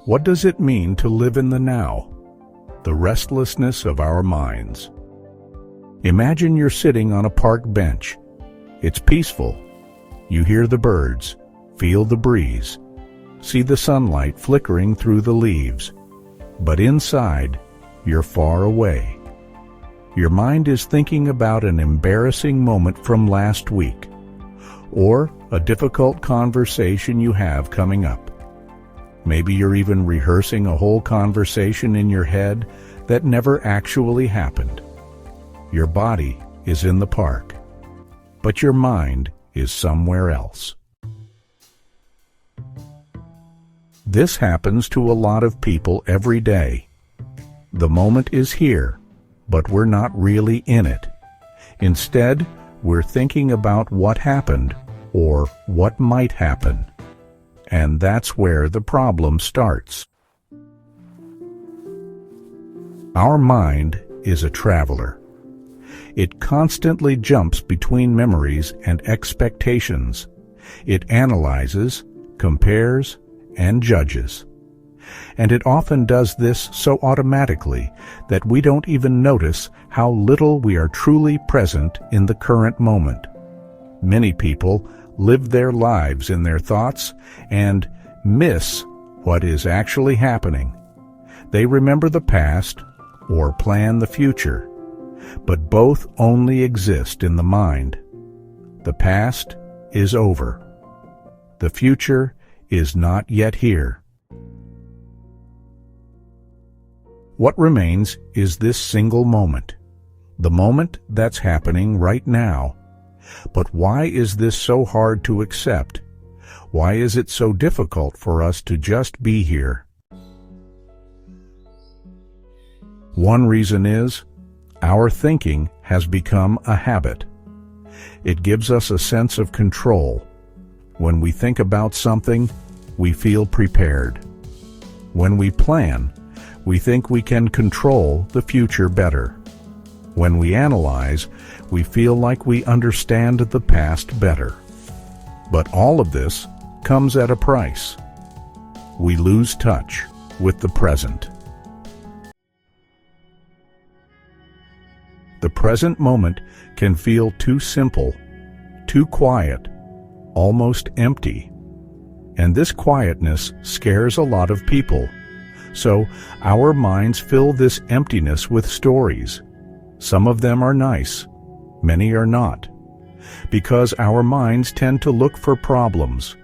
What does it mean to live in the now? The restlessness of our minds. Imagine you're sitting on a park bench. It's peaceful. You hear the birds, feel the breeze, see the sunlight flickering through the leaves. But inside, you're far away. Your mind is thinking about an embarrassing moment from last week, or a difficult conversation you have coming up. Maybe you're even rehearsing a whole conversation in your head that never actually happened. Your body is in the park, but your mind is somewhere else. This happens to a lot of people every day. The moment is here, but we're not really in it. Instead, we're thinking about what happened or what might happen. And that's where the problem starts. Our mind is a traveler. It constantly jumps between memories and expectations. It analyzes, compares, and judges. And it often does this so automatically that we don't even notice how little we are truly present in the current moment. Many people live their lives in their thoughts and miss what is actually happening. They remember the past or plan the future, but both only exist in the mind. The past is over. The future is not yet here. What remains is this single moment, the moment that's happening right now. But why is this so hard to accept? Why is it so difficult for us to just be here? One reason is our thinking has become a habit. It gives us a sense of control. When we think about something, we feel prepared. When we plan, we think we can control the future better. When we analyze, we feel like we understand the past better. But all of this comes at a price. We lose touch with the present. The present moment can feel too simple, too quiet, almost empty. And this quietness scares a lot of people. So our minds fill this emptiness with stories. Some of them are nice, many are not, because our minds tend to look for problems.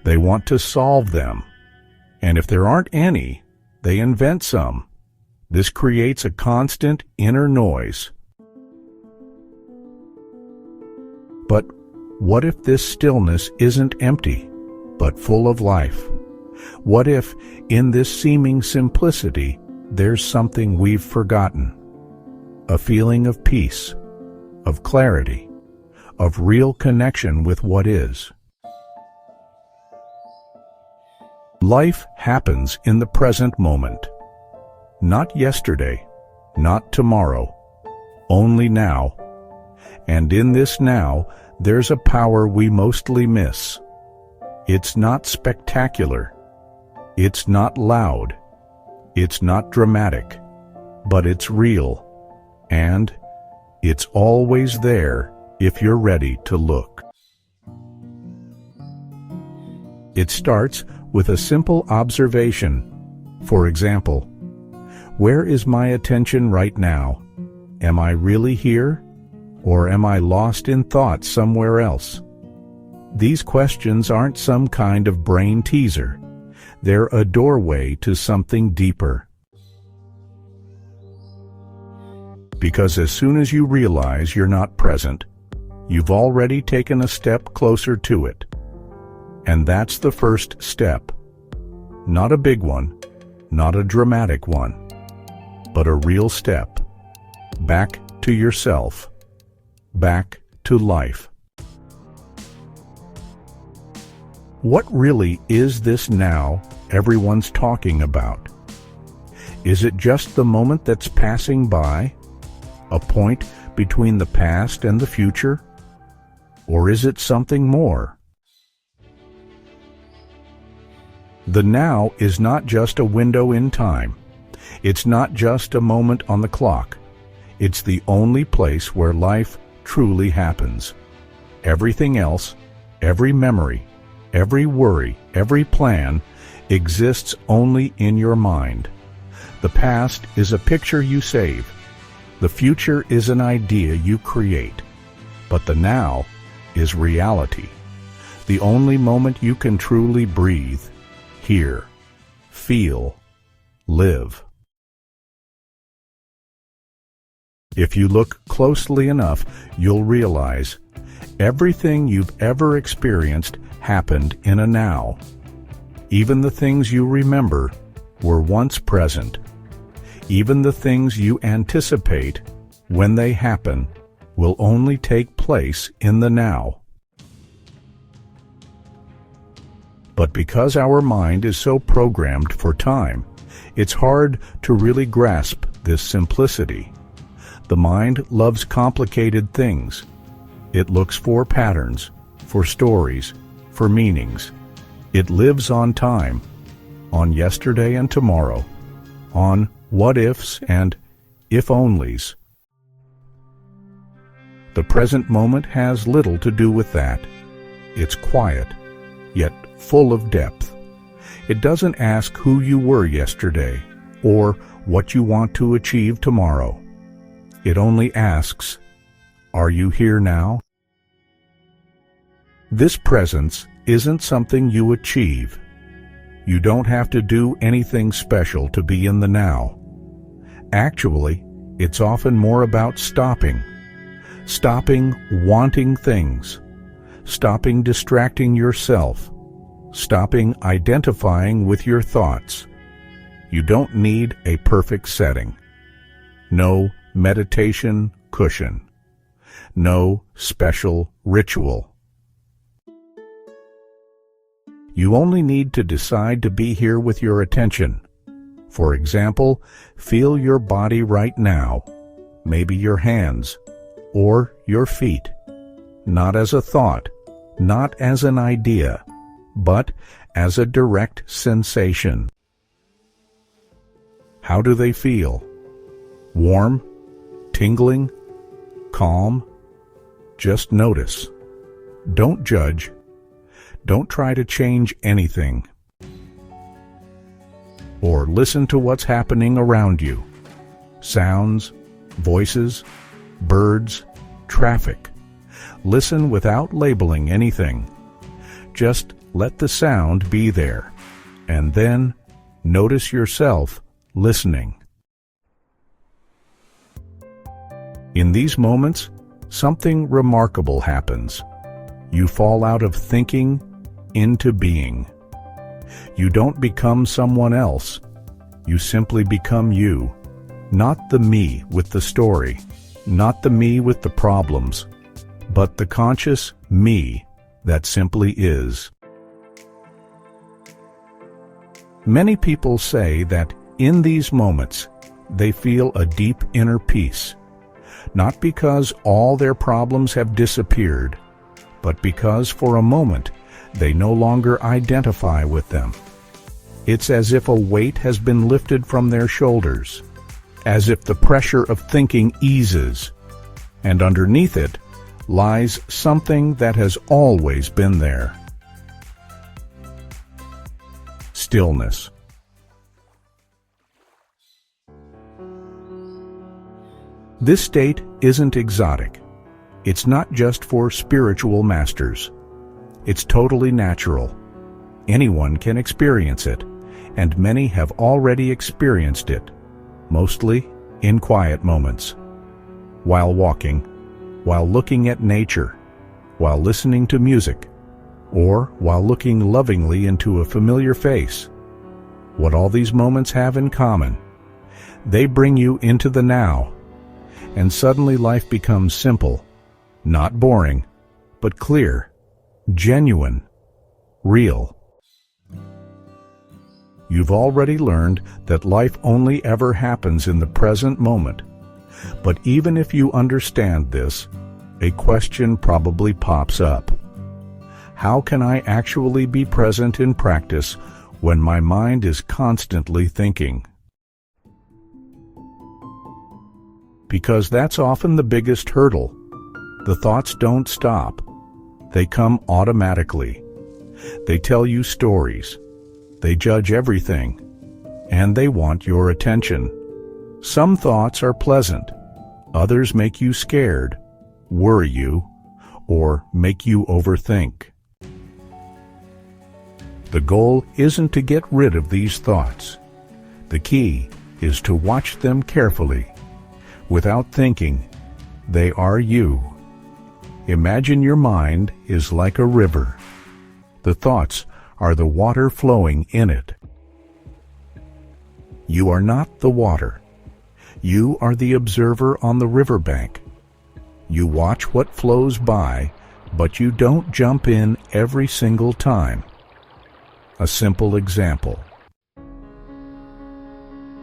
They want to solve them, and if there aren't any, they invent some. This creates a constant inner noise. But what if this stillness isn't empty, but full of life? What if, in this seeming simplicity, there's something we've forgotten? A feeling of peace, of clarity, of real connection with what is. Life happens in the present moment. Not yesterday, not tomorrow, only now. And in this now, there's a power we mostly miss. It's not spectacular. It's not loud. It's not dramatic. But it's real. And it's always there if you're ready to look. It starts with a simple observation. For example, where is my attention right now? Am I really here? Or am I lost in thought somewhere else? These questions aren't some kind of brain teaser. They're a doorway to something deeper. Because as soon as you realize you're not present, you've already taken a step closer to it. And that's the first step. Not a big one, not a dramatic one, but a real step. Back to yourself. Back to life. What really is this now everyone's talking about? Is it just the moment that's passing by? A point between the past and the future? Or is it something more? The now is not just a window in time. It's not just a moment on the clock. It's the only place where life truly happens. Everything else, every memory, every worry, every plan exists only in your mind. The past is a picture you save. The future is an idea you create. But the now is reality. The only moment you can truly breathe, hear, feel, live. If you look closely enough, you'll realize everything you've ever experienced happened in a now. Even the things you remember were once present. Even the things you anticipate, when they happen, will only take place in the now. But because our mind is so programmed for time, it's hard to really grasp this simplicity. The mind loves complicated things. It looks for patterns, for stories, for meanings. It lives on time, on yesterday and tomorrow, on what-ifs and if-onlys. The present moment has little to do with that. It's quiet, yet full of depth. It doesn't ask who you were yesterday or what you want to achieve tomorrow. It only asks, are you here now? This presence isn't something you achieve. You don't have to do anything special to be in the now. Actually, it's often more about stopping. Stopping wanting things. Stopping distracting yourself. Stopping identifying with your thoughts. You don't need a perfect setting. No meditation cushion. No special ritual. You only need to decide to be here with your attention. For example, feel your body right now, maybe your hands, or your feet, not as a thought, not as an idea, but as a direct sensation. How do they feel? Warm? Tingling? Calm? Just notice. Don't judge. Don't try to change anything. Or listen to what's happening around you. Sounds, voices, birds, traffic. Listen without labeling anything. Just let the sound be there, and then notice yourself listening. In these moments, something remarkable happens. You fall out of thinking into being. You don't become someone else. You simply become you. Not the me with the story, not the me with the problems, but the conscious me that simply is. Many people say that in these moments they feel a deep inner peace, not because all their problems have disappeared, but because for a moment they no longer identify with them. It's as if a weight has been lifted from their shoulders, as if the pressure of thinking eases, and underneath it lies something that has always been there. Stillness. This state isn't exotic. It's not just for spiritual masters. It's totally natural. Anyone can experience it, and many have already experienced it, mostly in quiet moments. While walking, while looking at nature, while listening to music, or while looking lovingly into a familiar face. What all these moments have in common, they bring you into the now, and suddenly life becomes simple, not boring, but clear, genuine, real. You've already learned that life only ever happens in the present moment. But even if you understand this, a question probably pops up. How can I actually be present in practice when my mind is constantly thinking. Because that's often the biggest hurdle. The thoughts don't stop. They come automatically. They tell you stories. They judge everything. And they want your attention. Some thoughts are pleasant. Others make you scared, worry you, or make you overthink. The goal isn't to get rid of these thoughts. The key is to watch them carefully. Without thinking, they are you. Imagine your mind is like a river. The thoughts are the water flowing in it. You are not the water. You are the observer on the riverbank. You watch what flows by, but you don't jump in every single time. A simple example.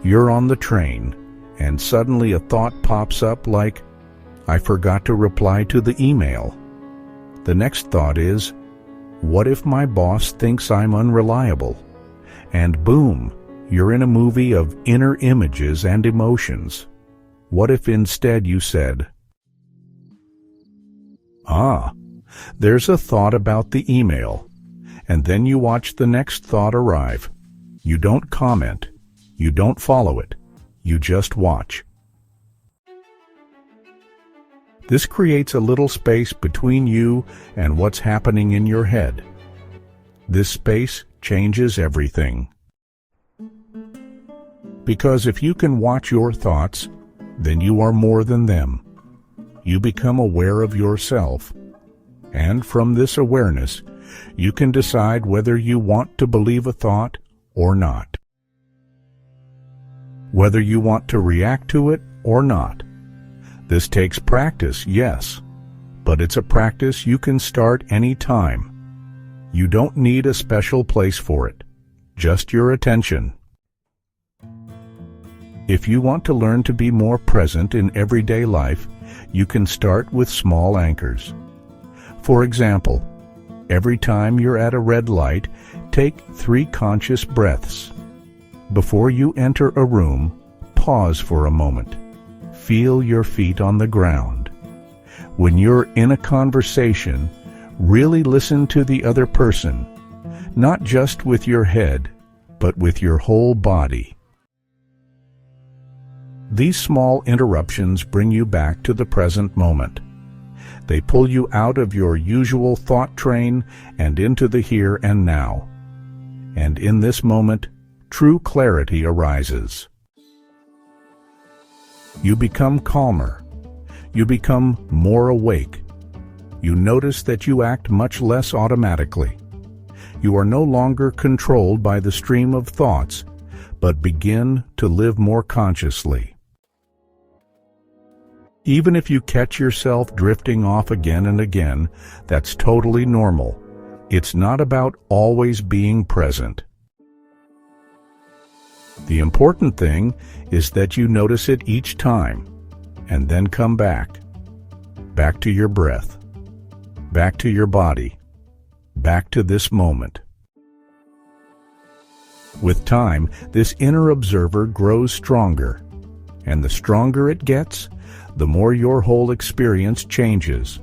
You're on the train, and suddenly a thought pops up like, I forgot to reply to the email. The next thought is, what if my boss thinks I'm unreliable? And boom, you're in a movie of inner images and emotions. What if instead you said, there's a thought about the email, and then you watch the next thought arrive. You don't comment. You don't follow it. You just watch. This creates a little space between you and what's happening in your head. This space changes everything. Because if you can watch your thoughts, then you are more than them. You become aware of yourself. And from this awareness, you can decide whether you want to believe a thought or not. Whether you want to react to it or not. This takes practice, yes, but it's a practice you can start any time. You don't need a special place for it, just your attention. If you want to learn to be more present in everyday life, you can start with small anchors. For example, every time you're at a red light, take 3 conscious breaths. Before you enter a room, pause for a moment. Feel your feet on the ground. When you're in a conversation, really listen to the other person, not just with your head, but with your whole body. These small interruptions bring you back to the present moment. They pull you out of your usual thought train and into the here and now. And in this moment, true clarity arises. You become calmer. You become more awake. You notice that you act much less automatically. You are no longer controlled by the stream of thoughts, but begin to live more consciously. Even if you catch yourself drifting off again and again, that's totally normal. It's not about always being present. The important thing is that you notice it each time, and then come back. Back to your breath. Back to your body. Back to this moment. With time, this inner observer grows stronger, and the stronger it gets, the more your whole experience changes.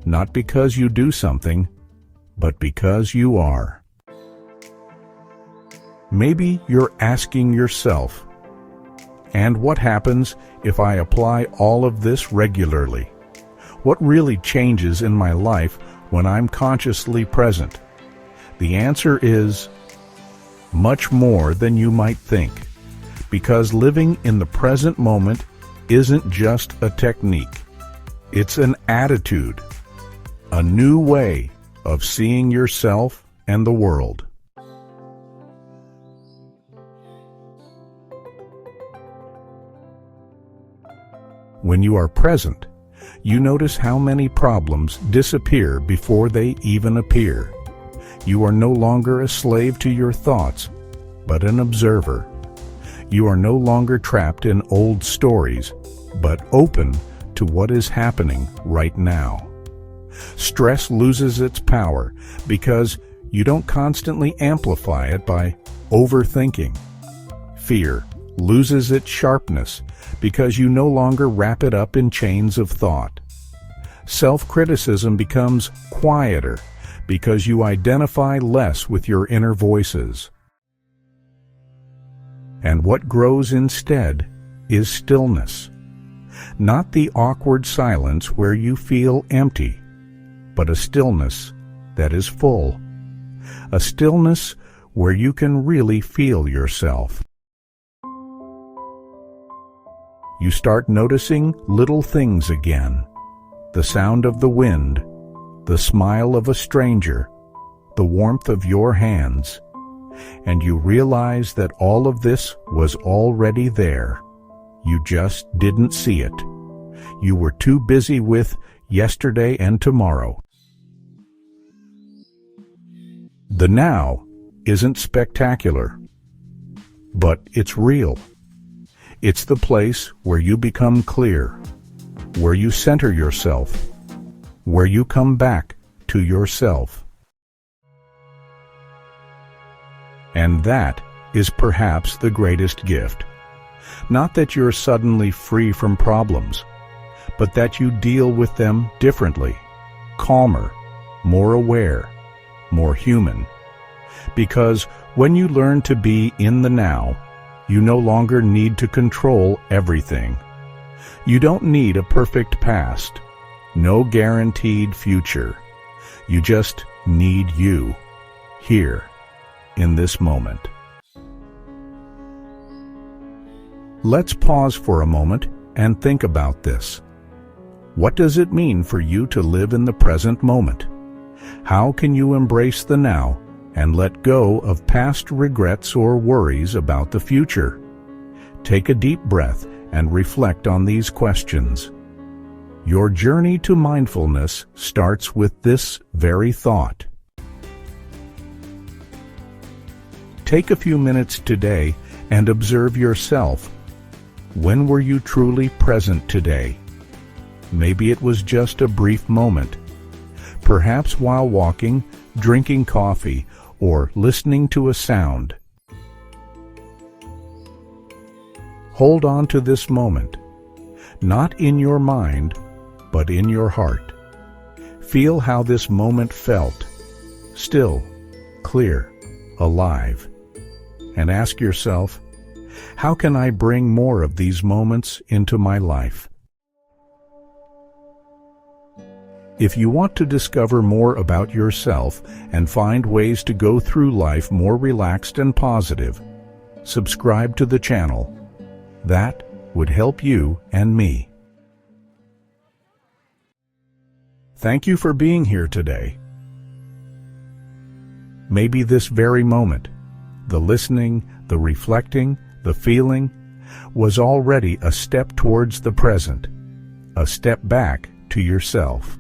Not because you do something, but because you are. Maybe you're asking yourself, and what happens if I apply all of this regularly? What really changes in my life when I'm consciously present? The answer is much more than you might think, because living in the present moment isn't just a technique. It's an attitude, a new way of seeing yourself and the world. When you are present, you notice how many problems disappear before they even appear. You are no longer a slave to your thoughts, but an observer. You are no longer trapped in old stories, but open to what is happening right now. Stress loses its power because You don't constantly amplify it by overthinking. Fear loses its sharpness because you no longer wrap it up in chains of thought. Self-criticism becomes quieter because you identify less with your inner voices. And what grows instead is stillness. Not the awkward silence where you feel empty, but a stillness that is full. A stillness where you can really feel yourself. You start noticing little things again. The sound of the wind, the smile of a stranger, the warmth of your hands, and you realize that all of this was already there. You just didn't see it. You were too busy with yesterday and tomorrow. The now isn't spectacular, but it's real. It's the place where you become clear, where you center yourself, where you come back to yourself. And that is perhaps the greatest gift. Not that you're suddenly free from problems, but that you deal with them differently, calmer, more aware, more human. Because when you learn to be in the now, you no longer need to control everything. You don't need a perfect past, no guaranteed future. You just need you, here, in this moment. Let's pause for a moment and think about this. What does it mean for you to live in the present moment? How can you embrace the now and let go of past regrets or worries about the future? Take a deep breath and reflect on these questions. Your journey to mindfulness starts with this very thought. Take a few minutes today and observe yourself. When were you truly present today? Maybe it was just a brief moment. Perhaps while walking, drinking coffee, or listening to a sound. Hold on to this moment, not in your mind, but in your heart. Feel how this moment felt, still, clear, alive. And ask yourself, how can I bring more of these moments into my life? If you want to discover more about yourself and find ways to go through life more relaxed and positive, subscribe to the channel. That would help you and me. Thank you for being here today. Maybe this very moment, the listening, the reflecting, the feeling, was already a step towards the present, a step back to yourself.